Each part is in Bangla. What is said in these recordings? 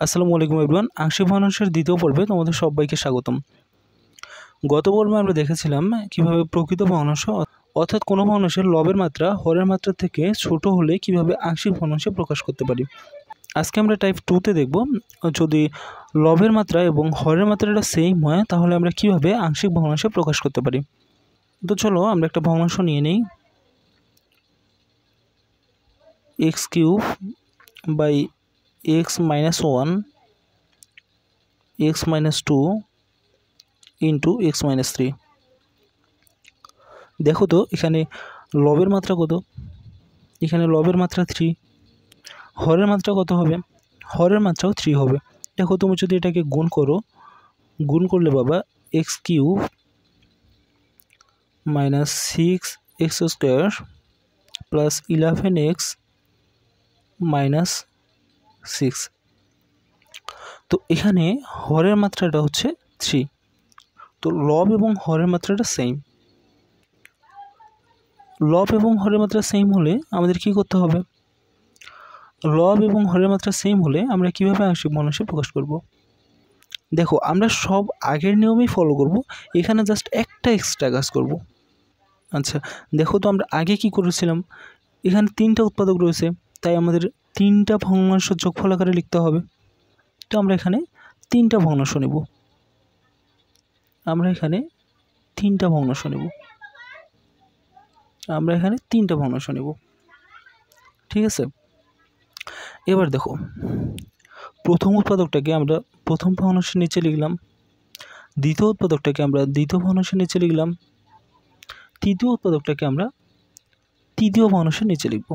আসসালামু আলাইকুম এভরিওয়ান, আংশিক ভগ্নাংশের দ্বিতীয় পর্বে তোমাদের সবাইকে স্বাগতম। গত পর্বে আমরা দেখেছিলাম কিভাবে প্রকৃত ভগ্নাংশ অর্থাৎ কোনো ভগ্নাংশের লবের মাত্রা হরের মাত্রা থেকে ছোট হলে কিভাবে আংশিক ভগ্নাংশে প্রকাশ করতে পারি। আজকে আমরা টাইপ 2তে দেখব, যদি লবের মাত্রা এবং হরের মাত্রাটা সেম হয় তাহলে আমরা কিভাবে আংশিক ভগ্নাংশে প্রকাশ করতে পারি। তো চলো আমরা একটা ভগ্নাংশ নিয়ে নিই, x³ by x - 1 x - 2 into x - 3। দেখো তো এখানে লবের মাত্রা কত, এখানে লবের মাত্রা 3, হরের মাত্রা কত হবে, হরের মাত্রাও 3 হবে। দেখো তুমি যদি এটাকে গুণ করো, গুণ করলে বাবা x³ - 6x² প্লাস 11x - 6। তো এখানে হরের মাত্রাটা হচ্ছে 3, তো লব এবং হরের মাত্রাটা সেম। লব এবং হরের মাত্রা সেম হলে আমাদের কি করতে হবে, লব এবং হরের মাত্রা সেম হলে আমরা কিভাবে আংশিক ভগ্নাংশে প্রকাশ করব। দেখো আমরা সব আগের নিয়মেই ফলো করব, এখানে জাস্ট একটা এক্সট্রা কাজ করব। আচ্ছা দেখো তো আমরা আগে কি করেছিলাম, এখানে 3টা উৎপাদক রয়েছে, তাই আমাদের 3টা ভগ্নাংশ যোগফল আকারে লিখতে হবে। তো আমরা এখানে 3টা ভগ্নাংশ নেব, আমরা এখানে 3টা ভগ্নাংশ নেব, আমরা এখানে 3টা ভগ্নাংশ নেব, ঠিক আছে। এবার দেখো প্রথম উৎপাদকটাকে আমরা প্রথম ভগ্নাংশের নিচে লিখলাম, দ্বিতীয় উৎপাদকটাকে আমরা দ্বিতীয় ভগ্নাংশের নিচে লিখলাম, তৃতীয় উৎপাদকটাকে আমরা তৃতীয় ভগ্নাংশের নিচে লিখব।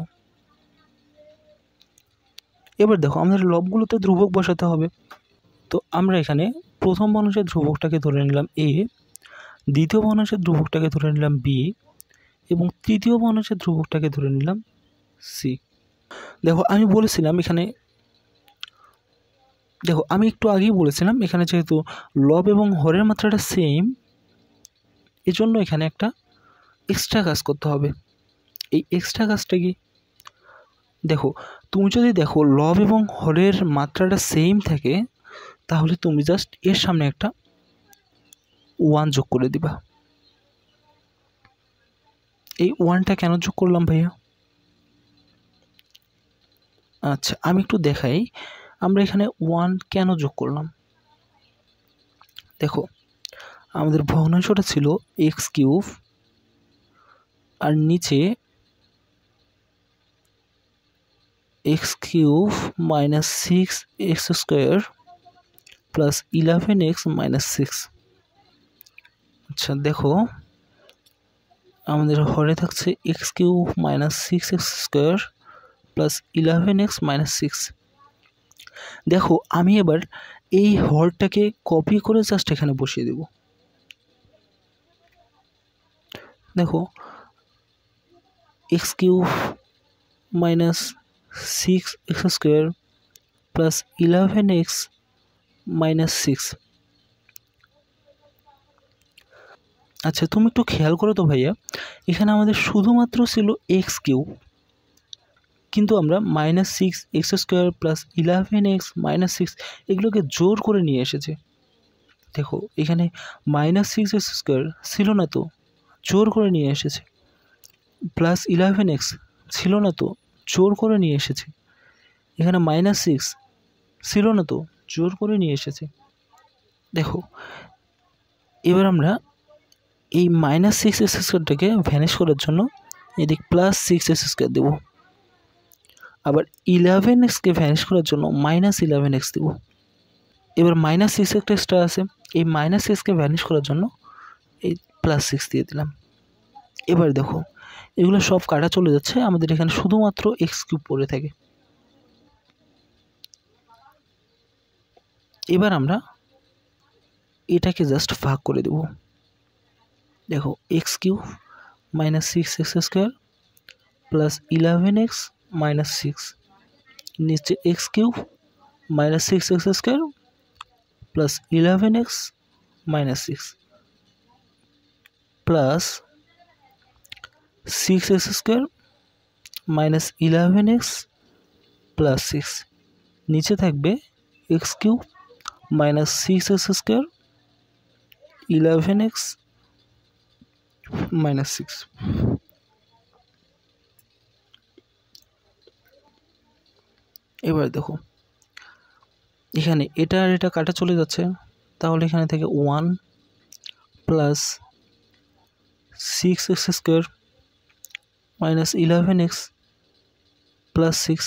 এবার দেখো আমাদের লবগুলোতে ধ্রুবক বসাতে হবে, তো আমরা এখানে প্রথম ভগ্নাংশের ধ্রুবকটাকে ধরে নিলাম a, দ্বিতীয় ভগ্নাংশের ধ্রুবকটাকে ধরে নিলাম b এবং তৃতীয় ভগ্নাংশের ধ্রুবকটাকে ধরে নিলাম c। দেখো আমি বলেছিলাম এখানে, দেখো আমি একটু আগেই বলেছিলাম এখানে যেহেতু লব এবং হরের মাত্রাটা সেম, এজন্য এখানে একটা এক্সট্রা কাজ করতে হবে। এই এক্সট্রা কাজটা কি, দেখো তুমি যদি দেখো লব এবং হরের মাত্রাটা সেম থাকে তাহলে তুমি জাস্ট এর সামনে একটা 1 যোগ করে দিবা। এই 1টা কেন যোগ করলাম ভাইয়া, আচ্ছা আমি একটু দেখাই আমরা এখানে 1 কেন যোগ করলাম। দেখো আমাদের ভগ্নাংশটা ছিল x³ আর নিচে x³ - 6x² প্লাস 11x - 6। আচ্ছা দেখো আমাদের হরে থাকছে x³ - 6x² প্লাস 11x - 6। দেখো আমি এবার এই হরটাকে কপি করে জাস্ট এখানে বসিয়ে দেব। দেখো x³ - 6x² প্লাস 11x - 6। আচ্ছা তুমি একটু খেয়াল করো তো ভাইয়া, এখানে আমাদের শুধুমাত্র ছিল x³ কিন্তু আমরা -6x² প্লাস 11x - 6 এগুলোকে জোর করে নিয়ে এসেছি। দেখো এখানে -6x² ছিল না তো, জোর করে নিয়ে এসেছে, প্লাস 11x ছিল না তো, জোর করে নিয়ে এসেছে, এখানে -6 ছিল না তো, জোর করে নিয়ে এসেছে। দেখো এবার আমরা এই -6x² ভ্যানিশ করার জন্য এদিক +6x² দেব, আবার 11xকে ভ্যানিশ করার জন্য -11x দেব। এবার -6 একটা এক্সট্রা আছে, এই -6কে ভ্যানিশ করার জন্য এই +6 দিয়ে দিলাম। এবার দেখো এগুলো সব কাটা চলে যাচ্ছে, আমাদের এখানে শুধুমাত্র x³ পড়ে থাকে। এবার আমরা এটাকে জাস্ট ভাগ করে দেব। দেখো x³ - 6x² প্লাস 11x - 6 নিচে x³ - 6x² plus 11x - 6 plus 6x² - 11x plus 6, নিচে থাকবে x cube minus 6x square 11x minus 6। এবার দেখো এখানে এটা আর এটা কাটা চলে যাচ্ছে, তাহলে এখানে থেকে 1 plus 6x square minus 11x plus 6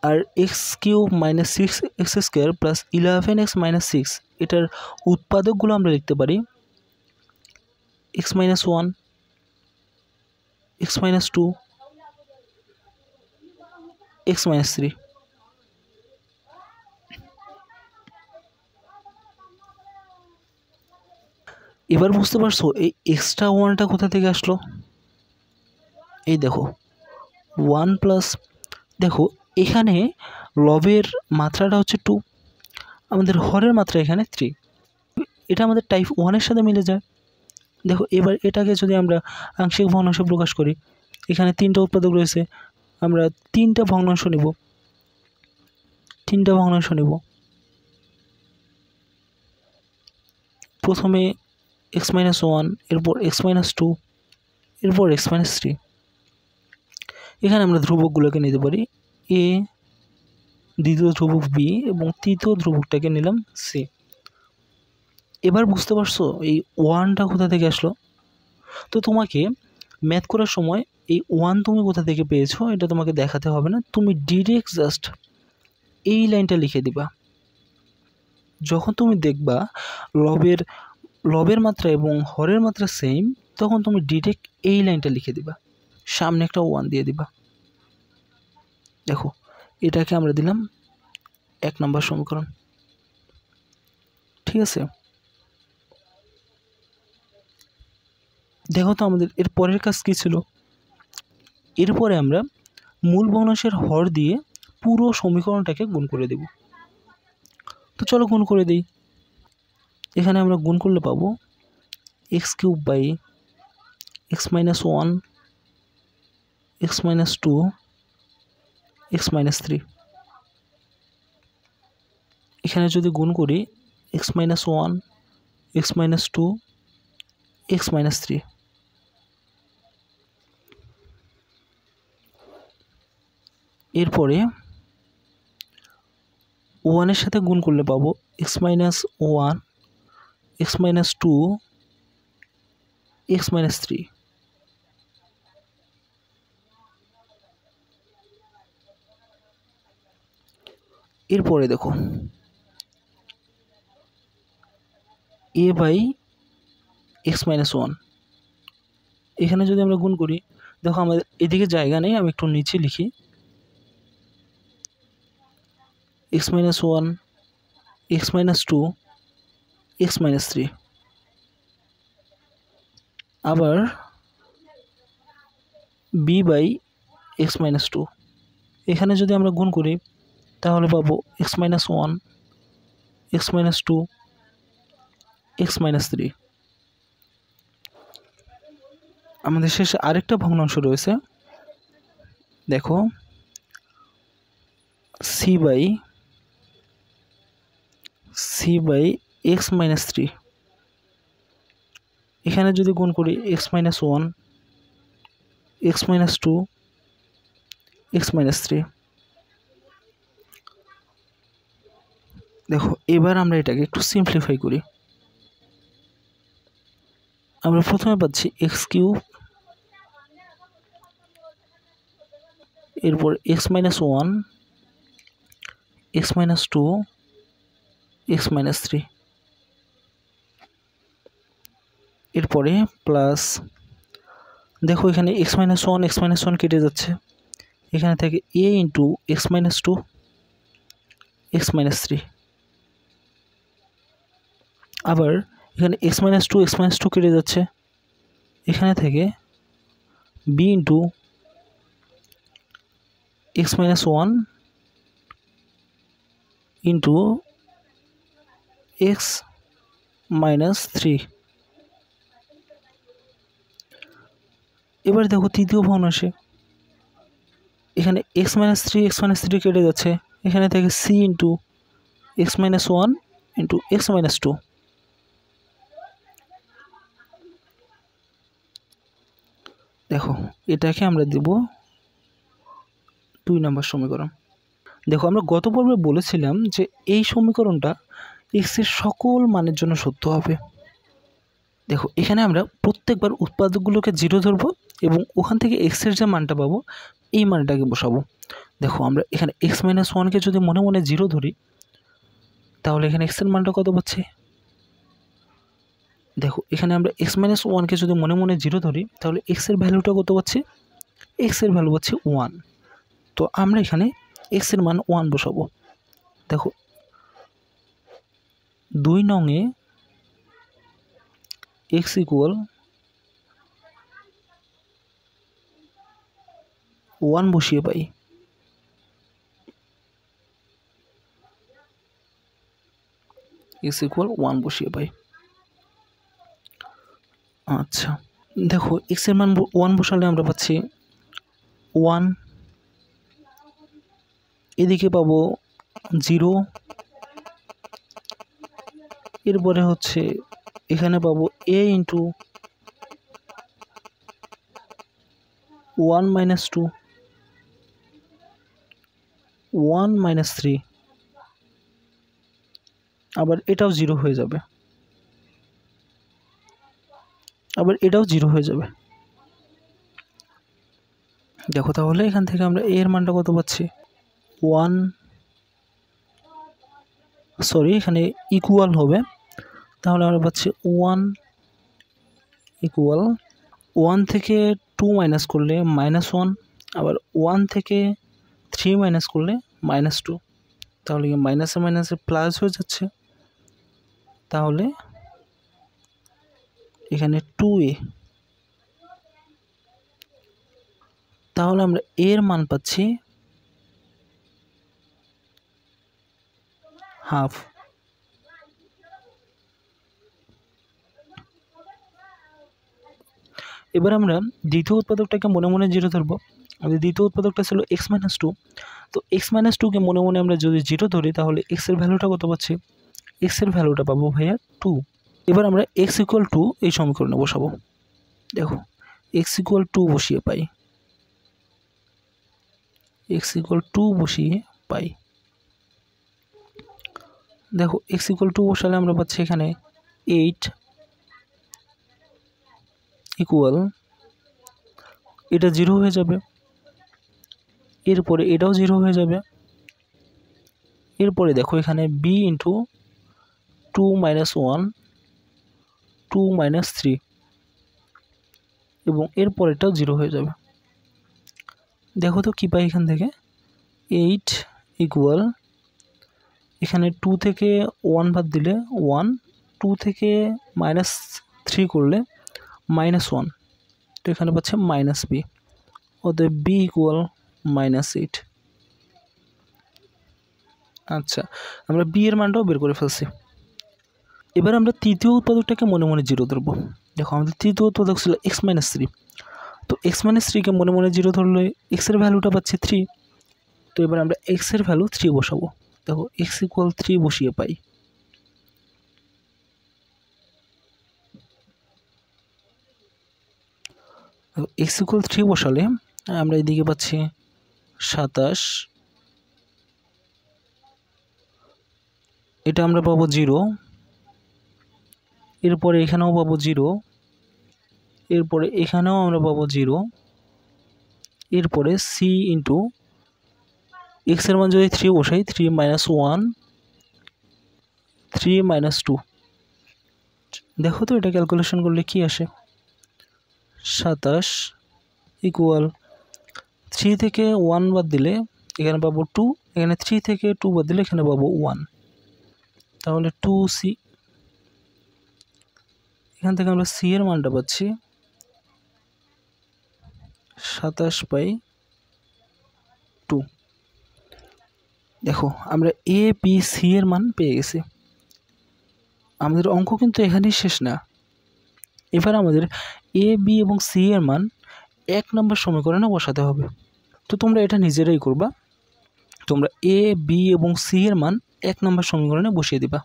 আর x cube minus 6x square plus 11x minus 6, এটার উৎপাদকগুলো আমরা লিখতে পারি x minus 1, x minus 2, x minus 3। এবার বুঝতে পারছো এই এক্সট্রা ওয়ানটা কোথা থেকে আসলো? এই দেখো 1 প্লাস, দেখো এখানে লবের মাত্রাটা হচ্ছে 2, আমাদের হরের মাত্রা এখানে 3, এটা আমাদের টাইপ 1-এর সাথে মিলে যায়। দেখো এবার এটাকে যদি আমরা আংশিক ভগ্নাংশে প্রকাশ করি, এখানে 3টা উৎপাদক রয়েছে, আমরা 3টা ভগ্নাংশ নিব। প্রথমে x মাইনাস 1, এরপর x মাইনাস 2, এরপর x মাইনাস 3। এখানে আমরা ধ্রুবকগুলোকে নিতে পারি a, দ্বিতীয় ধ্রুবক b এবং তৃতীয় ধ্রুবকটাকে নিলাম c। এবার বুঝতে পারছো এই 1টা কোথা থেকে আসলো? তো তোমাকে ম্যাথ করার সময় এই 1 তুমি কোথা থেকে পেয়েছো এটা তোমাকে দেখাতে হবে না, তুমি ডিরেক্ট জাস্ট এই লাইনটা লিখে দিবা। যখন তুমি দেখবা লবের মাত্রা এবং হরের মাত্রা সেম, তখন তুমি ডিরেক্ট এই লাইনটা লিখে দিবা, সামনে একটা 1 দিয়ে দিবা। দেখো এটাকে আমরা দিলাম 1 নম্বর সমীকরণ, ঠিক আছে? দেখো তো আমাদের এর পরের কাজ কী ছিল? এরপরে আমরা মূল ভগ্নাংশের হর দিয়ে পুরো সমীকরণটাকে গুণ করে দেব। তো চলো গুণ করে দিই। এখানে আমরা গুণ করলে পাবো x cube by x minus 1, x minus 2, x minus 3। এখানে যদি গুণ করি x minus 1, x minus 2, x minus 3। এরপরে 1-এর সাথে গুণ করলে পাবো x minus 1, x minus 2, x minus 3। এরপরে দেখো a বাই এক্স মাইনাস 1, এখানে যদি আমরা গুণ করি, দেখো আমাদের এদিকে জায়গা নেই, আমি একটু নিচে লিখি x minus 1, x minus 2, x minus 3। আবার b বাই এক্স মাইনাস 2, এখানে যদি আমরা গুণ করি তাহলে পাবো x minus 1, x minus 2, x minus 3। আমাদের শেষে আরেকটা ভগ্নাংশ রয়েছে, দেখো c বাই এক্স মাইনাস 3। এখানে যদি গুণ করি x minus 1, x minus 2, x minus 3। দেখো এবার আমরা এটাকে একটু সিম্পলিফাই করি। আমরা প্রথমে পাচ্ছি এক্স কিউব, এরপর x minus 1, x minus 2, x minus 3। এরপরে প্লাস, দেখো এখানে এক্স মাইনাস 1 কেটে যাচ্ছে, এখানে থেকে a into x minus 2, x minus 3। আবার এখানে এক্স মাইনাস 2 কেটে যাচ্ছে, এখানে থেকে b into x minus 1 into x minus 3। এবার দেখো তৃতীয় ভগ্নাংশে এখানে এক্স মাইনাস 3 কেটে যাচ্ছে, এখানে থেকে c into x minus one into x minus two. দেখো এটাকে আমরা দেব 2 নম্বর সমীকরণ। দেখো আমরা গত পর্বে বলেছিলাম যে এই সমীকরণটা এক্সের সকল মানের জন্য সত্য হবে। দেখো এখানে আমরা প্রত্যেকবার উৎপাদকগুলোকে 0 ধরবো এবং ওখান থেকে এক্সের যে মানটা পাবো এই মানটাকে বসাবো। দেখো আমরা এখানে এক্স মাইনাস ওয়ানকে যদি মনে মনে 0 ধরি তাহলে এখানে এক্সের মানটা কত পাচ্ছি? দেখো এখানে আমরা এক্স মাইনাস ওয়ানকে যদি মনে মনে 0 ধরি তাহলে এক্সের ভ্যালুটা কত পাচ্ছি? এক্সের ভ্যালু পাচ্ছি 1। তো আমরা এখানে এক্সের মান 1 বসাবো। দেখো 2 নংয়ে এক্স ইকুয়াল 1 বসিয়ে পাই। এক্স ইকুয়াল 1 বসিয়ে পাই। আচ্ছা দেখো এক্সের মান 1 বসালে আমরা পাচ্ছি 1, এদিকে পাবো 0, এরপরে হচ্ছে এখানে পাবো a ইন্টু 1 মাইনাস 2, 1 মাইনাস 3, আবার এটাও 0 হয়ে যাবে, আবার এটাও 0 হয়ে যাবে। দেখো তাহলে এখান থেকে আমরা a এর মানটা কত পাচ্ছি? 1, সরি এখানে ইকুয়াল হবে, তাহলে আমরা পাচ্ছি 1 ইকুয়াল 1 থেকে 2 মাইনাস করলে -1, আবার 1 থেকে 3 মাইনাস করলে -2, তাহলে মাইনাসে মাইনাসে প্লাস হয়ে যাচ্ছে। তাহলে এখানে 2a, তাহলে আমরা এর মান পাচ্ছি হাফ। এবার আমরা দ্বিতীয় উৎপাদকটাকে মনে মনে 0 ধরবো। আমাদের দ্বিতীয় উৎপাদকটা ছিল এক্স মাইনাস 2, তো এক্স মাইনাস 2কে মনে মনে আমরা যদি 0 ধরি তাহলে এক্সের ভ্যালুটা কত পাচ্ছি? এক্সের ভ্যালুটা পাবো ভাইয়া 2। এবার আমরা এক্স ইকুয়াল 2 এই সমীকরণে বসাবো। দেখো এক্স ইকুয়াল 2 বসিয়ে পাই, এক্স ইকুয়াল 2 বসিয়ে পাই। দেখো এক্স ইকুয়াল 2 বসালে আমরা পাচ্ছি এখানে 8 ইকুয়াল, এটা 0 হয়ে যাবে, এরপরে এটাও 0 হয়ে যাবে, এরপরে দেখো এখানে b ইন্টু 2 মাইনাস 1, 2 মাইনাস 3, এবং এরপর এটাও 0 হয়ে যাবে। দেখো তো কী পাই এখান থেকে? 8 ইকুয়াল, এখানে 2 থেকে 1 বাদ দিলে 1, 2 থেকে -3 করলে -1, তো এখানে পাচ্ছে -b, অতএব b ইকুয়াল -8। আচ্ছা আমরা b এর মানটাও বের করে ফেলছি। এবার আমরা তৃতীয় উৎপাদকটাকে মনে মনে 0 ধরবো। দেখো আমাদের তৃতীয় উৎপাদক ছিল x মাইনাস 3, তো x মাইনাস 3কে মনে মনে 0 ধরলে x এর ভ্যালুটা পাচ্ছি 3, তো এবার আমরা x এর ভ্যালু 3 বসাবো। দেখো x ইকুয়াল 3 বসিয়ে পাই। x ইকুয়াল 3 বসালে আমরা এদিকে পাচ্ছি 27, এটা আমরা পাবো 0, এরপরে এখানেও পাবো 0, এরপরে এখানেও আমরা পাবো 0, এরপরে c ইন্টু x এর মান যদি 3 বসাই 3 মাইনাস 1, 3 মাইনাস 2, দেখো তো এটা ক্যালকুলেশন করলে কি আসে? 27 ইকুয়াল 3 থেকে 1 বাদ দিলে এখানে পাবো 2, এখানে 3 থেকে 2 বাদ দিলে এখানে পাবো 1, তাহলে 2c, এখান থেকে আমরা c এর মানটা পাচ্ছি 27/2। দেখো আমরা a b c এর মান পেয়ে গেছি। আমাদের অঙ্ক কিন্তু এখানেই শেষ না, এবার আমাদের a b এবং c এর মান 1 নম্বর সমীকরণে বসাতে হবে। তো তোমরা এটা নিজেরাই করবা, তোমরা এ বি এবং সি এর মান 1 নম্বর সমীকরণে বসিয়ে দিবা।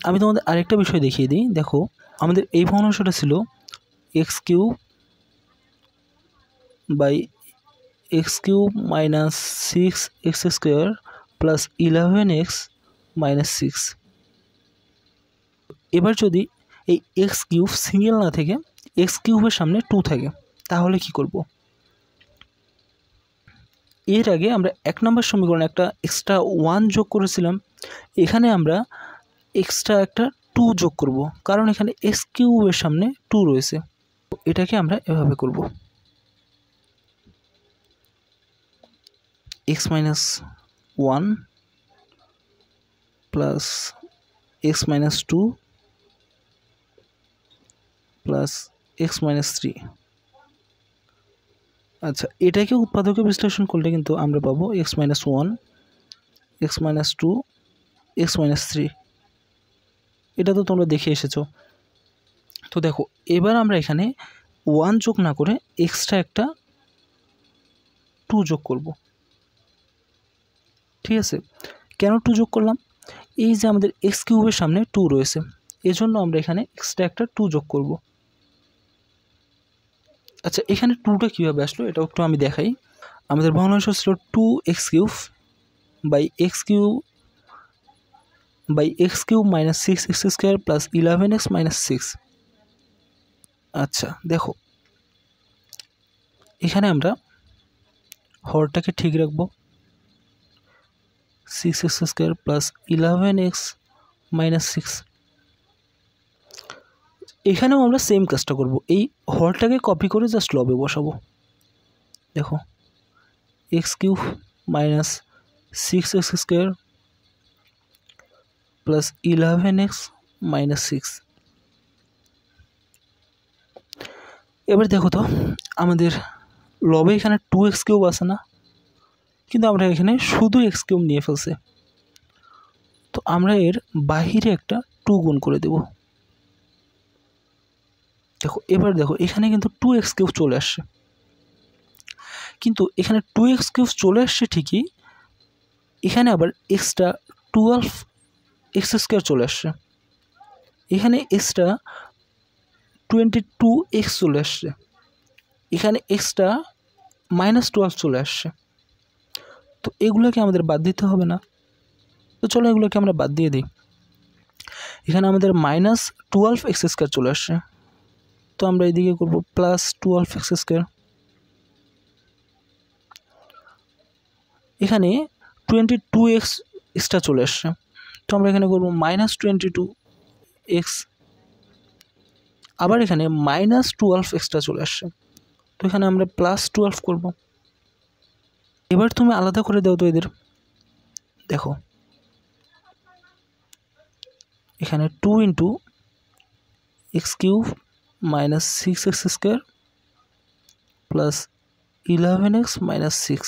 আমি তোমাদের আরেকটা বিষয় দেখিয়ে দিই। দেখো আমাদের এই ভগ্নাংশটা ছিল x cube by x cube minus 6x square plus 11x minus 6। এবার যদি এই এক্স কিউব সিঙ্গেল না থেকে এক্স কিউবের সামনে 2 থাকে তাহলে কি করব? এর আগে আমরা 1 নম্বর সমীকরণে একটা এক্সট্রা 1 যোগ করেছিলাম, এখানে আমরা এক্সট্রা একটা 2 যোগ করব, কারণ এখানে এক্স কিউবের সামনে 2 রয়েছে। এটাকে আমরা এভাবে করব, x minus 1 plus x minus 2 plus x minus 3। আচ্ছা, এটাকে উৎপাদকে বিশ্লেষণ করলে কিন্তু আমরা পাবো x minus 1, x minus 2, x minus 3। এটা তো তোমরা দেখে এসেছো। তো দেখো এবার আমরা এখানে 1 যোগ না করে এক্সট্রা একটা 2 যোগ করব। ঠিক আছে, কেন 2 যোগ করলাম? এই যে আমাদের এক্স কিউবের সামনে 2 রয়েছে, এজন্য আমরা এখানে এক্সট্রা একটা 2 যোগ করব। আচ্ছা, এখানে 2টা কীভাবে আসলো এটাও একটু আমি দেখাই। আমাদের ভগ্নাংশ ছিল 2x cube by x cube minus 6x square plus 11x minus 6। আচ্ছা দেখো, এখানে আমরা হরটাকে ঠিক রাখবো, 6x square plus 11x minus 6। এখানেও আমরা সেম কাজটা করব, এই হরটাকে কপি করে জাস্ট লবে বসাবো। দেখো x cube minus 6x square plus 11x minus 6। এবার দেখো তো আমাদের লবে এখানে 2x কিউব আছে না, কিন্তু আমরা এখানে শুধু x কিউব নিয়ে ফেলছি। তো আমরা এর বাহিরে একটা 2 গুণ করে দেব। দেখো এবার দেখো এখানে কিন্তু 2x কিউব চলে আসছে, কিন্তু এখানে 2x কিউব চলে আসছে ঠিকই, এখানে আবার এক্সট্রা 12x স্কোয়ার চলে আসছে, এখানে এক্সট্রা 22x চলে আসছে, এখানে এক্সট্রা মাইনাস 12 চলে আসছে। তো এগুলোকে আমাদের বাদ দিতে হবে না? তো চলো এগুলোকে আমরা বাদ দিয়ে দিই। এখানে আমাদের মাইনাস 12x স্কোয়ার চলে আসছে, তো আমরা এদিকে করব প্লাস 12x স্কোয়ার। এখানে 22x এক্সট্রা চলে আসছে, তো আমরা এখানে করব মাইনাস 22x। আবার এখানে মাইনাস 12 এক্সট্রা চলে আসছে, তো এখানে আমরা প্লাস 12 করব। এবার তুমি আলাদা করে দাও তো এদের। দেখো এখানে 2 into x cube minus 6x square plus 11x minus 6,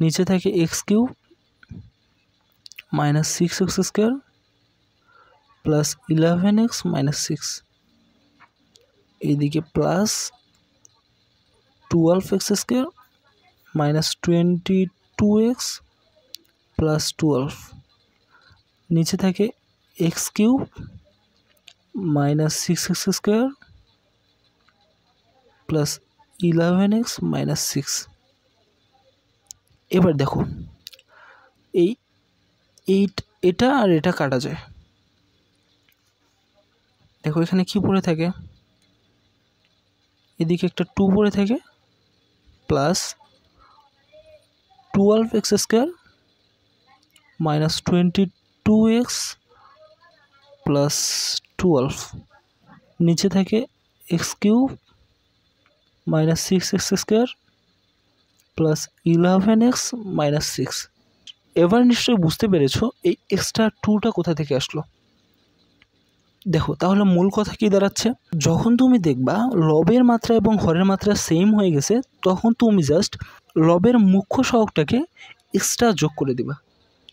নিচে থাকে x cube minus 6x square plus 11x minus 6, এইদিকে plus 12x square minus 22x plus 12, নিচে থাকে x cube minus 6x square plus 11x minus 6। এবার দেখো এটা আর এটা কাটা যায়। দেখো এখানে কি পড়ে থাকে, এদিকে একটা 2 পড়ে থাকে plus 12x square minus 22x plus 12, নিচে থাকে x cube minus 6x square plus 11x minus 6। এবার নিশ্চয়ই বুঝতে পেরেছো এই এক্সট্রা 2টা কোথা থেকে আসলো। দেখো তাহলে মূল কথা কি দাঁড়াচ্ছে, যখন তুমি দেখবা লবের মাত্রা এবং হরের মাত্রা সেম হয়ে গেছে, তখন তুমি জাস্ট লবের মুখ্য সহগটাকে এক্সট্রা যোগ করে দিবা।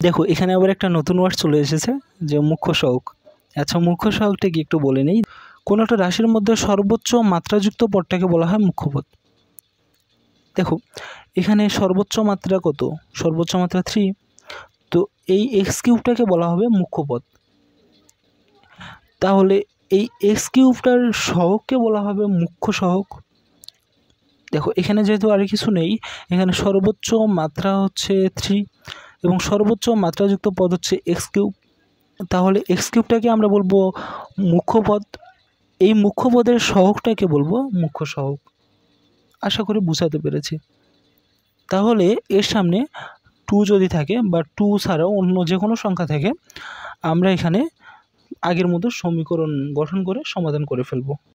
দেখো এখানে আবার একটা নতুন ওয়ার্ড চলে এসেছে, যে মুখ্য সহগ। আচ্ছা, মুখ্য সহগটা কি একটু বলে নেই। কোনো একটা রাশির মধ্যে সর্বোচ্চ মাত্রাযুক্ত পদটাকে বলা হয় মুখ্য পদ। দেখো এখানে সর্বোচ্চ মাত্রা কত, সর্বোচ্চ মাত্রা 3, তো এই এক্স কিউবটাকে বলা হবে মুখ্য পদ। তাহলে এই এক্স কিউবটার সহগকে বলা হবে মুখ্য সহগ। দেখো এখানে যেহেতু আর কিছু নেই, এখানে সর্বোচ্চ মাত্রা হচ্ছে 3 এবং সর্বোচ্চ মাত্রাযুক্ত পদ হচ্ছে এক্স কিউব। তাহলে এক্স কিউবটাকে আমরা বলবো মুখ্য পদ, এই মুখ্য পদের সহগটাকে বলবো মুখ্য সহগ। আশা করি বুঝাতে পেরেছি। তাহলে এর সামনে 2 যদি থাকে বা 2 ছাড়াও অন্য যে কোনো সংখ্যা থাকে, আমরা এখানে আগের মতো সমীকরণ গঠন করে সমাধান করে ফেলব।